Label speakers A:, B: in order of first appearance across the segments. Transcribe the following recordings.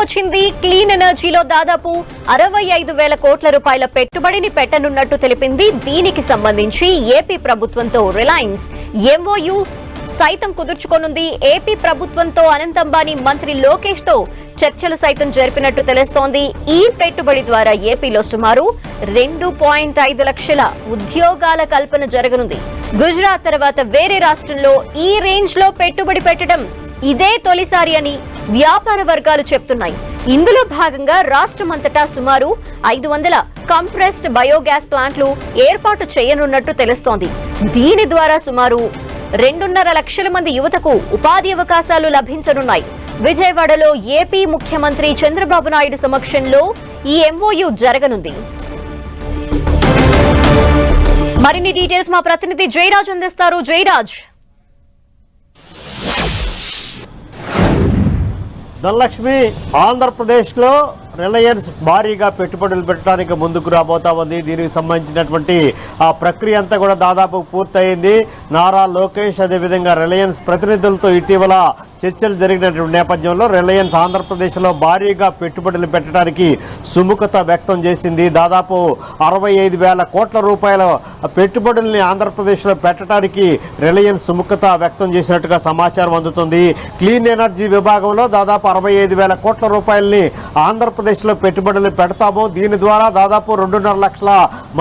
A: వచ్చింది. క్లీన్ ఎనర్జీలో దాదాపు 65,000 కోట్ల రూపాయల పెట్టుబడిని పెట్టనున్నట్టు తెలిపింది. దీనికి సంబంధించి ఏపీ ప్రభుత్వంతో రిలయన్స్ ఎంఓయూ సైతం కుదుర్చుకోనుంది. ఏపీ ప్రభుత్వంతో అనంత్ అంబానీ మంత్రి లోకేష్ తో చర్చలు సైతం జరిపినట్టు తెలుస్తోంది. ఈ పెట్టుబడి ద్వారా ఏపీలో సుమారు 2.5 లక్షల ఉద్యోగాల కల్పన జరగనుంది. గుజరాత్ తర్వాత వేరే రాష్ట్రంలో ఈ రేంజ్ లో పెట్టుబడి పెట్టడం ఇదే తొలిసారి అని వ్యాపార వర్గాలు చెప్తున్నాయి. ఇందులో భాగంగా రాష్ట్రమంతటా సుమారు 500 కంప్రెస్డ్ బయోగ్యాస్ ప్లాంట్లు ఏర్పాటు చేయనున్నట్టు తెలుస్తోంది. దీని ద్వారా సుమారు 2.5 లక్షల మంది యువతకు ఉపాధి అవకాశాలు లభించనున్నాయి. విజయవాడలో ఏపీ ముఖ్యమంత్రి చంద్రబాబు నాయుడు సమక్షంలో ఈ ఎంఓయూ జరగనుంది. మరిన్ని డీటెయిల్స్ మా ప్రతినిధి జయరాజ్ అందిస్తారు. జయరాజ్.
B: ధనలక్ష్మి, ఆంధ్రప్రదేశ్లో రిలయన్స్ భారీగా పెట్టుబడులు పెట్టడానికి ముందుకు రాబోతా ఉంది. దీనికి సంబంధించినటువంటి ఆ ప్రక్రియ అంతా కూడా దాదాపు పూర్తయింది. నారా లోకేష్ అదేవిధంగా రిలయన్స్ ప్రతినిధులతో ఇటీవల చర్చలు జరిగినటువంటి నేపథ్యంలో రిలయన్స్ ఆంధ్రప్రదేశ్లో భారీగా పెట్టుబడులు పెట్టడానికి సుముఖత వ్యక్తం చేసింది. దాదాపు 65,000 కోట్ల రూపాయల పెట్టుబడుల్ని ఆంధ్రప్రదేశ్లో పెట్టడానికి రిలయన్స్ సుముఖత వ్యక్తం చేసినట్టుగా సమాచారం అందుతుంది. క్లీన్ ఎనర్జీ విభాగంలో దాదాపు 65,000 కోట్ల రూపాయలని ఆంధ్రప్రదేశ్లో పెట్టుబడులు పెడతాము. దీని ద్వారా దాదాపు 2.5 లక్షల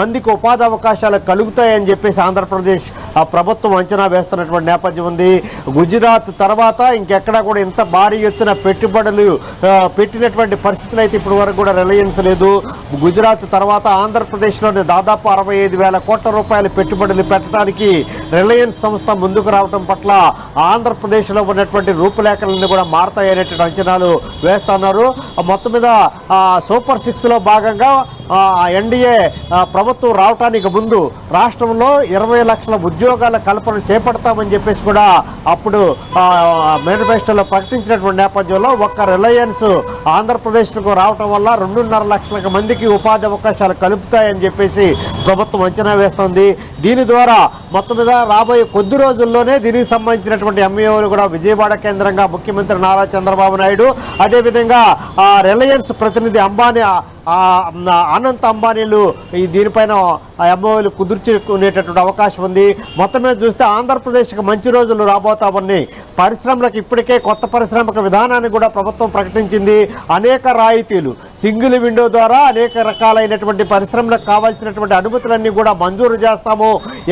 B: మందికి ఉపాధి అవకాశాలు కలుగుతాయని చెప్పేసి ఆంధ్రప్రదేశ్ ప్రభుత్వం అంచనా వేస్తున్నటువంటి నేపథ్యం ఉంది. గుజరాత్ తర్వాత ఇంకెక్కడా కూడా ఇంత భారీ ఎత్తున పెట్టుబడులు పెట్టినటువంటి పరిస్థితులు అయితే ఇప్పటి వరకు కూడా రిలయన్స్ లేదు. గుజరాత్ తర్వాత ఆంధ్రప్రదేశ్లోని దాదాపు 65,000 కోట్ల రూపాయల పెట్టుబడులు పెట్టడానికి రిలయన్స్ సంస్థ ముందుకు రావడం పట్ల ఆంధ్రప్రదేశ్లో ఉన్నటువంటి రూపురేఖలన్నీ కూడా మారతాయనేటువంటి అంచనాలు వేస్తున్నారు. మొత్తం మీద సూపర్ 6లో భాగంగా ఎన్డీఏ ప్రభుత్వం రావటానికి ముందు రాష్ట్రంలో 20 లక్షల ఉద్యోగాల కల్పన చేపడతామని చెప్పేసి కూడా అప్పుడు మేనిఫెస్టోలో ప్రకటించినటువంటి నేపథ్యంలో ఒక్క రిలయన్స్ ఆంధ్రప్రదేశ్కు రావటం వల్ల 2.5 లక్షల మందికి ఉపాధి అవకాశాలు కలుపుతాయని చెప్పేసి ప్రభుత్వం అంచనా వేస్తోంది. దీని ద్వారా మొత్తం మీద రాబోయే కొద్ది రోజుల్లోనే దీనికి సంబంధించినటువంటి ఎంఈఓలు కూడా విజయవాడ కేంద్రంగా ముఖ్యమంత్రి నారా చంద్రబాబు నాయుడు అదేవిధంగా రిలయన్స్ ప్రతినిధి అంబానీ అనంత్ అంబానీలు దీనిపైన ఎంఓలు కుదుర్చుకునేటటువంటి అవకాశం ఉంది. మొత్తం మీద చూస్తే ఆంధ్రప్రదేశ్కి మంచి రోజులు రాబోతామని పరిశ్రమలకు ఇప్పటికే కొత్త పారిశ్రామిక విధానాన్ని కూడా ప్రభుత్వం ప్రకటించింది. అనేక రాయితీలు సింగిల్ విండో ద్వారా అనేక రకాలైనటువంటి పరిశ్రమలకు కావాల్సినటువంటి అనుమతులన్నీ కూడా మంజూరు చేస్తాము.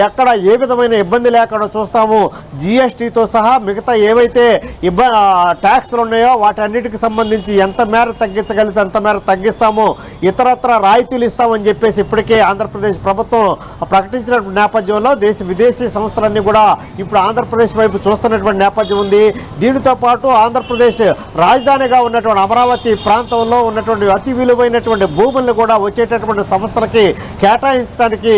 B: ఎక్కడ ఏ విధమైన ఇబ్బంది లేకుండా చూస్తాము. జిఎస్టీతో సహా మిగతా ఏవైతే ట్యాక్స్లు ఉన్నాయో వాటన్నిటికి సంబంధించి ఎంత మేర తగ్గించగలిగితే అంత మేర తగ్గిస్తాము. ఇతరత్ర రాయితీలు ఇస్తామని చెప్పేసి ఇప్పటికే ఆంధ్రప్రదేశ్ ప్రభుత్వం ప్రకటించిన నేపథ్యంలో దేశ విదేశీ సంస్థలన్నీ కూడా ఇప్పుడు ఆంధ్రప్రదేశ్ వైపు చూస్తున్నటువంటి నేపథ్యం ఉంది. దీనితో పాటు ఆంధ్రప్రదేశ్ రాజధానిగా ఉన్నటువంటి అమరావతి ప్రాంతంలో ఉన్నటువంటి అతి విలువైనటువంటి భూములను కూడా వచ్చేటటువంటి సంస్థలకి కేటాయించడానికి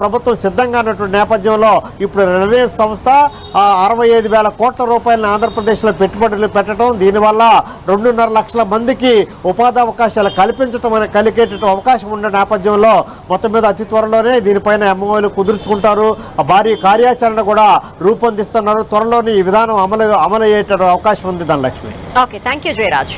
B: ప్రభుత్వం సిద్ధంగా ఉన్నటువంటి నేపథ్యంలో ఇప్పుడు రిలయన్స్ సంస్థ 65,000 కోట్ల రూపాయలను ఆంధ్రప్రదేశ్లో పెట్టుబడులు పెట్టడం, దీనివల్ల 2.5 లక్షల మందికి ఉపాధి అవకాశాలు కల్పించడం కలిగేట అవకాశం ఉన్న నేపథ్యంలో మొత్తం మీద అతి త్వరలోనే దీనిపైన ఎంఓలు కుదుర్చుకుంటారు. భారీ కార్యాచరణ కూడా రూపొందిస్తున్నారు. త్వరలోనే ఈ విధానం అమలు అయ్యేట అవకాశం ఉంది. Dhanalakshmi.
A: Okay, thank you Jayaraj.